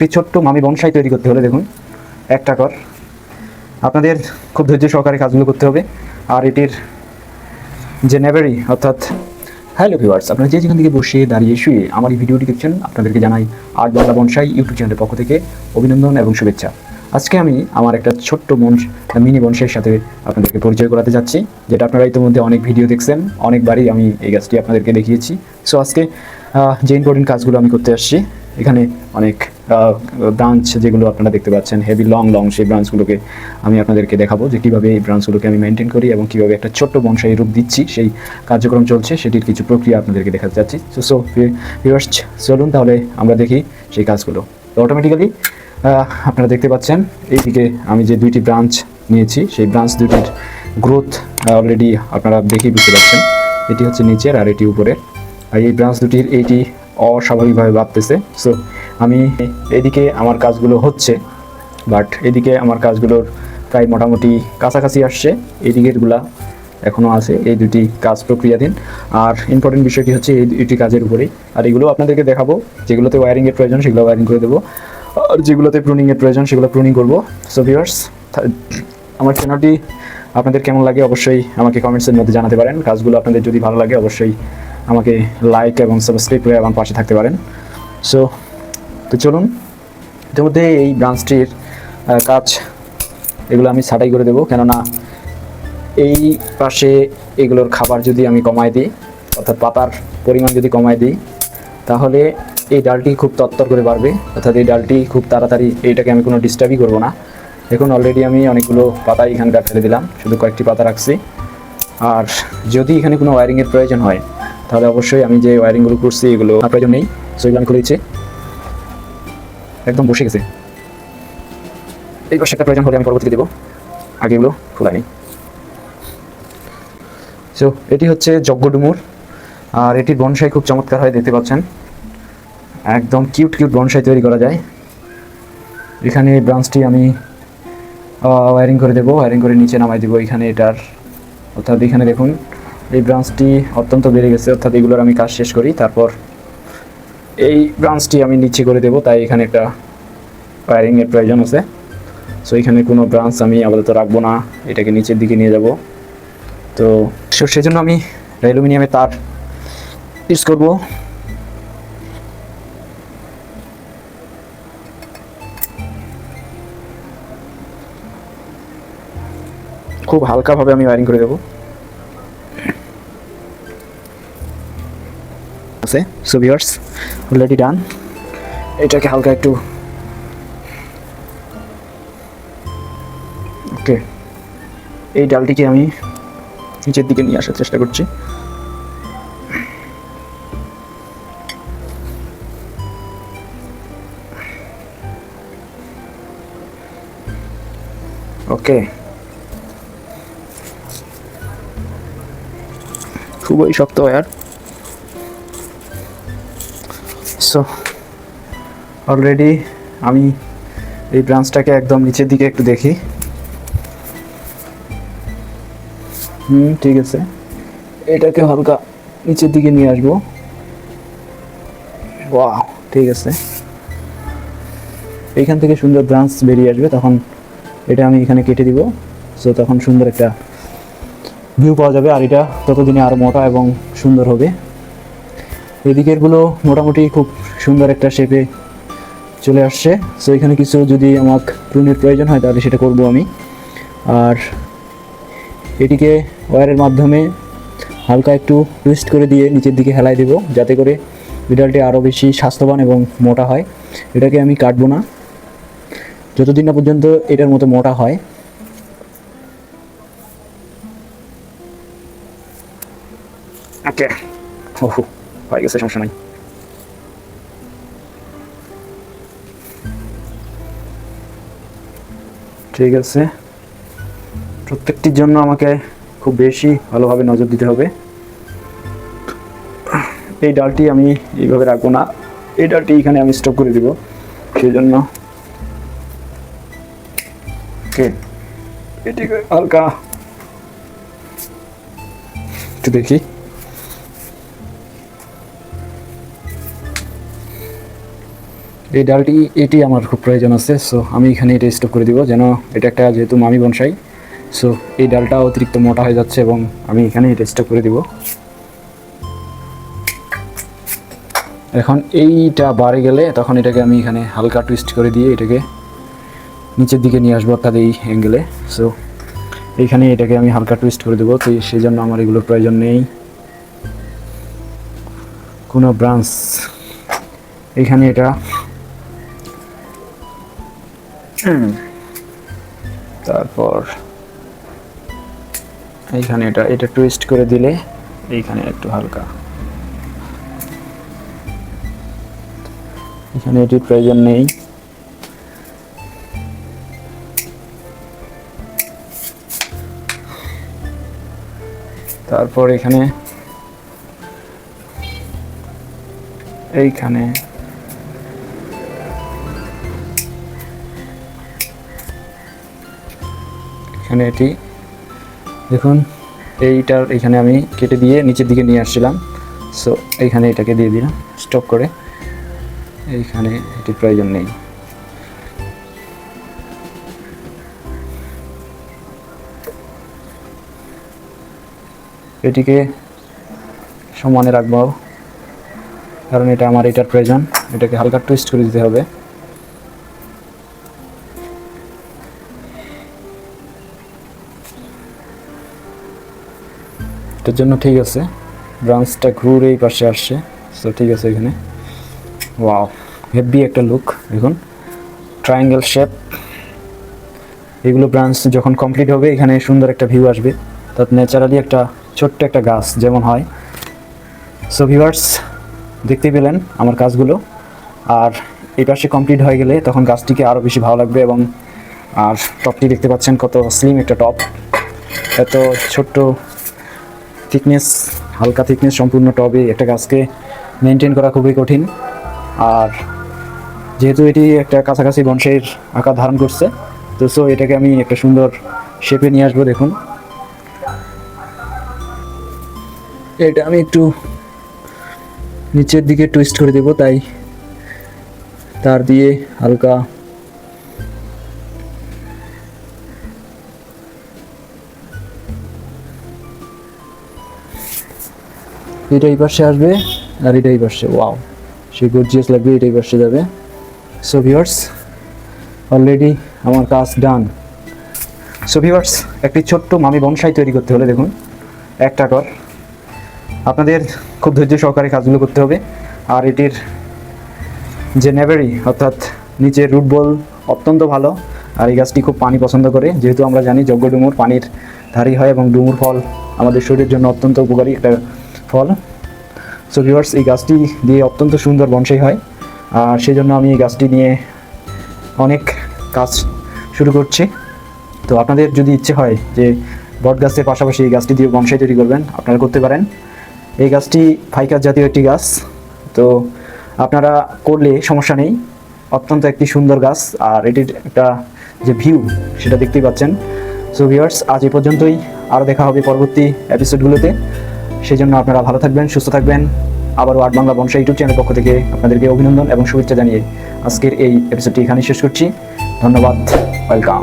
একটি ছোট্ট মামি বনসাই তৈরি করতে হলে দেখুন একটা কর আপনাদের খুব ধৈর্য সহকারে কাজগুলো করতে হবে। আর এটির যে নেভারি অর্থাৎ হ্যালো ভিউয়ার্স, আপনারা যে যেখান থেকে বসে দাঁড়িয়ে শুয়ে আমার এই ভিডিওটি দেখছেন আপনাদেরকে জানাই আর্ট বাংলা বনসাই ইউটিউব চ্যানেলের পক্ষ থেকে অভিনন্দন এবং শুভেচ্ছা। আজকে আমি আমার একটা ছোট্ট মিনি বনসাইয়ের সাথে আপনাদেরকে পরিচয় করাতে যাচ্ছি, যেটা আপনারা ইতিমধ্যে অনেক ভিডিও দেখছেন, অনেকবারই আমি এই গাছটি আপনাদেরকে দেখিয়েছি। সো আজকে যে ইম্পর্টেন্ট কাজগুলো আমি করতে আসছি, এখানে অনেক ব্রাঞ্চ যেগুলো আপনারা দেখতে পাচ্ছেন হেভি লং সেই ব্রাঞ্চগুলোকে আমি আপনাদেরকে দেখাবো যে কীভাবে এই ব্রাঞ্চগুলোকে আমি মেনটেন করি এবং কীভাবে একটা ছোট্ট বনসাই রূপ দিচ্ছি, সেই কার্যক্রম চলছে, সেটির কিছু প্রক্রিয়া আপনাদেরকে দেখাতে চাচ্ছি। সো ভিউয়ার্স, চলুন তাহলে আমরা দেখি সেই কাজগুলো। তো অটোমেটিক্যালি আপনারা দেখতে পাচ্ছেন এইদিকে আমি যে দুইটি ব্রাঞ্চ নিয়েছি, সেই ব্রাঞ্চ দুটির গ্রোথ অলরেডি আপনারা দেখেই বুঝতে পারছেন। এটি হচ্ছে নিচের আর এটি উপরের, আর এই ব্রাঞ্চ দুটির এইটি অস্বাভাবিকভাবে বাড়তেছে। সো আমি এদিকে আমার কাজগুলো হচ্ছে, বাট এদিকে আমার কাজগুলোর প্রায় মোটামুটি কাছাকাছি আসছে, এই দিকেরগুলা এখনও আছে। এই দুটি কাজ প্রক্রিয়াধীন। আর ইম্পর্টেন্ট বিষয়টি হচ্ছে এই দুটি কাজের উপরেই। আর এগুলো আপনাদেরকে দেখাবো, যেগুলোতে ওয়্যারিংয়ের প্রয়োজন সেগুলো ওয়্যারিং করে দেবো, আর যেগুলোতে প্রুনিংয়ের প্রয়োজন সেগুলো প্রুনিং করবো। সো ভিউয়ার্স, আমার চ্যানেলটি আপনাদের কেমন লাগে অবশ্যই আমাকে কমেন্টসের মধ্যে জানাতে পারেন। কাজগুলো আপনাদের যদি ভালো লাগে অবশ্যই আমাকে লাইক এবং সাবস্ক্রাইব করে আমার পাশে থাকতে পারেন। তো চলুন, ইতিমধ্যে এই ব্রাঞ্চটির কাজ এগুলো আমি ছাঁটাই করে দেবো, কেননা এই পাশে এগুলোর খাবার যদি আমি কমায় দিই, অর্থাৎ পাতার পরিমাণ যদি কমায় দিই, তাহলে এই ডালটি খুব তত্তর করে বাড়বে, অর্থাৎ এই ডালটি খুব তাড়াতাড়ি, এইটাকে আমি কোনো ডিস্টার্বই করবো না। এখন অলরেডি আমি অনেকগুলো পাতা এখানকার ফেলে দিলাম, শুধু কয়েকটি পাতা রাখছি। আর যদি এখানে কোনো ওয়্যারিংয়ের প্রয়োজন হয় তাহলে অবশ্যই আমি যে ওয়্যারিংগুলো করছি এগুলো প্রয়োজন নেই, সো এগুলো আমি করে দিচ্ছি। একদম বসে গেছে, এই পাশে একটা প্রয়োজন হলে আমি পরবর্তীতে দেবো, আগে এগুলো খোলা নেই। সো এটি হচ্ছে যজ্ঞ ডুমুর, আর এটির বনসাই খুব চমৎকার হয়, দেখতে পাচ্ছেন একদম কিউট বনসাই তৈরি করা যায়। এখানে এই ব্রাঞ্চটি আমি ওয়্যারিং করে দেবো, ওয়্যারিং করে নিচে নামাই দেবো এখানে এটার, অর্থাৎ এখানে দেখুন এই ব্রাঞ্চটি অত্যন্ত বেড়ে গেছে, অর্থাৎ এগুলোর আমি কাজ শেষ করি, তারপর এই ব্রাঞ্চটি আমি নিচে করে দেবো, তাই এখানে একটা ওয়্যারিংয়ের প্রয়োজন আছে। সো এখানে কোনো ব্রাঞ্চ আমি আপাতত রাখবো না, এটাকে নিচের দিকে নিয়ে যাব। তো সেজন্য আমি অ্যালুমিনিয়ামের তার ইউজ করব। খুব হালকাভাবে আমি ওয়্যারিং করে দেবো। So viewers, already done. এটাকে হালকা একটু ওকে, এই ডালটিকে আমি নিচের দিকে নিয়ে আসার চেষ্টা করছি। ওকে, খুবই শক্ত ওয়্যার। সো অলরেডি আমি এই ব্রাঞ্চটাকে একদম নিচের দিকে একটু দেখি। ঠিক আছে, এটাকে হালকা নিচের দিকে নিয়ে আসবো। ওয়াও, ঠিক আছে, এইখান থেকে সুন্দর ব্রাঞ্চ বেরিয়ে আসবে, তখন এটা আমি এখানে কেটে দিব। সো তখন সুন্দর একটা ভিউ পাওয়া যাবে, আর এটা ততদিনে আরও মোটা এবং সুন্দর হবে। এদিকেরগুলো মোটামুটি খুব সুন্দর একটা শেপে চলে আসছে। সো এখানে কিছু যদি আমার প্রুনের প্রয়োজন হয় তাহলে সেটা করব আমি। আর এটিকে ওয়্যারের মাধ্যমে হালকা একটু টুইস্ট করে দিয়ে নিচের দিকে হেলাই দেব, যাতে করে বিড়ালটি আরও বেশি স্বাস্থ্যবান এবং মোটা হয়। এটাকে আমি কাটবো না যতদিন না পর্যন্ত এটার মতো মোটা হয়। ওকে, ওহো, হয়ে গেছে, সমস্যা নাই। ঠিক আছে, প্রত্যেকটির জন্য আমাকে খুব বেশি ভালোভাবে নজর দিতে হবে। এই ডালটি আমি এইভাবে রাখবো না, এই ডালটি এখানে আমি স্টপ করে দিব, সেই জন্য ওকে, এটিকে হালকা একটু দেখি। এই ডালটি এটি আমার খুব প্রয়োজন আছে, সো আমি এখানে এটা স্টপ করে দিব, যেন এটা একটা যেহেতু মামি বনসাই, সো এই ডালটা অতিরিক্ত মোটা হয়ে যাচ্ছে এবং আমি এখানে এটা স্টপ করে দিব। এখন এইটা বাড়ে গেলে তখন এটাকে আমি এখানে হালকা টুইস্ট করে দিয়ে এটাকে নিচের দিকে নিয়ে আসবো, অর্থাৎ এই অ্যাঙ্গেলে। সো এইখানে এটাকে আমি হালকা টুইস্ট করে দেবো, তো সেই জন্য আমার এগুলোর প্রয়োজন নেই কোনো ব্রাঞ্চ। এইখানে এটা তারপর এইখানে এটা টুইস্ট করে দিলে এইখানে একটু হালকা, এখানে এটির প্রয়োজন নেই। তারপর এইখানে এটি দেখুন, এইটার এখানে আমি কেটে দিয়ে নিচের দিকে নিয়ে আসছিলাম, সো এইখানে এটাকে দিয়ে দিলাম স্টপ করে, এইখানে এটির প্রয়োজন নেই। এটিকে সমানে রাখবো কারণ এটা আমার এটার প্রয়োজন, এটাকে হালকা টুইস্ট করে দিতে হবে। এটার জন্য ঠিক আছে, ব্রাঞ্চটা ঘুরে এই পাশে আসছে, সো ঠিক আছে। এখানে ওয়াও, হেভি একটা লুক দেখুন, ট্রায়াঙ্গেল শেপ। এগুলো ব্রাঞ্চ যখন কমপ্লিট হবে এখানে সুন্দর একটা ভিউ আসবে, তার ন্যাচারালি একটা ছোট্ট একটা গাছ যেমন হয়। সো ভিউয়ার্স, দেখতে পেলেন আমার কাজগুলো, আর এই পাশে কমপ্লিট হয়ে গেলে তখন গাছটিকে আরও বেশি ভালো লাগবে। এবং আর টপটি দেখতে পাচ্ছেন কত স্লিম একটা টপ, এত ছোট্ট থিকনেস, হালকা থিকনেস সম্পূর্ণ টবে একটা গাছকে মেনটেন করা খুবই কঠিন। আর যেহেতু এটি একটা কাছাকাছি বনসাইয়ের আকার ধারণ করছে, তো সো এটাকে আমি একটা সুন্দর শেপে নিয়ে আসবো। দেখুন, এটা আমি একটু নিচের দিকে টুইস্ট করে দেব, তাই তার দিয়ে হালকা এটা এই পাশে আসবে আর এটা এই পাশে, ওয়াও সে গর্জিয়াস লাগবে, এটা এই পাশে যাবে। সো ভিউয়ার্স, অলরেডি আমার কাজ ডান। সো ভিউয়ার্স, একটি ছোট্ট মামি বনসাই তৈরি করতে হলে দেখুন একটা কর, আপনাদের খুব ধৈর্য সহকারে কাজগুলো করতে হবে। আর এটির যে নেভারি অর্থাৎ নিচের রুট বল অত্যন্ত ভালো, আর এই গাছটি খুব পানি পছন্দ করে, যেহেতু আমরা জানি যজ্ঞ ডুমুর পানির ধারী হয় এবং ডুমুর ফল আমাদের শরীরের জন্য অত্যন্ত উপকারী একটা ফল। সো ভিউয়ার্স, এই গাছটি দিয়ে অত্যন্ত সুন্দর বনসাই হয়, আর সেই জন্য আমি এই গাছটি নিয়ে অনেক কাজ শুরু করছি। তো আপনাদের যদি ইচ্ছে হয় যে বট গাছের পাশাপাশি এই গাছটি দিয়ে বনসাই তৈরি করবেন, আপনারা করতে পারেন। এই গাছটি ফাইকাস জাতীয় একটি গাছ, তো আপনারা করলে সমস্যা নেই, অত্যন্ত একটি সুন্দর গাছ, আর এটির একটা যে ভিউ সেটা দেখতেই পাচ্ছেন। সো ভিউয়ার্স, আজ এই পর্যন্তই, আরও দেখা হবে পরবর্তী এপিসোডগুলোতে। সেই জন্য আপনারা ভালো থাকবেন, সুস্থ থাকবেন। আবারও আর্ট বাংলা বনসাই ইউটিউব চ্যানেলের পক্ষ থেকে আপনাদেরকে অভিনন্দন এবং শুভেচ্ছা জানিয়ে আজকের এই এপিসোডটি এখানেই শেষ করছি। ধন্যবাদ, ওয়েলকাম।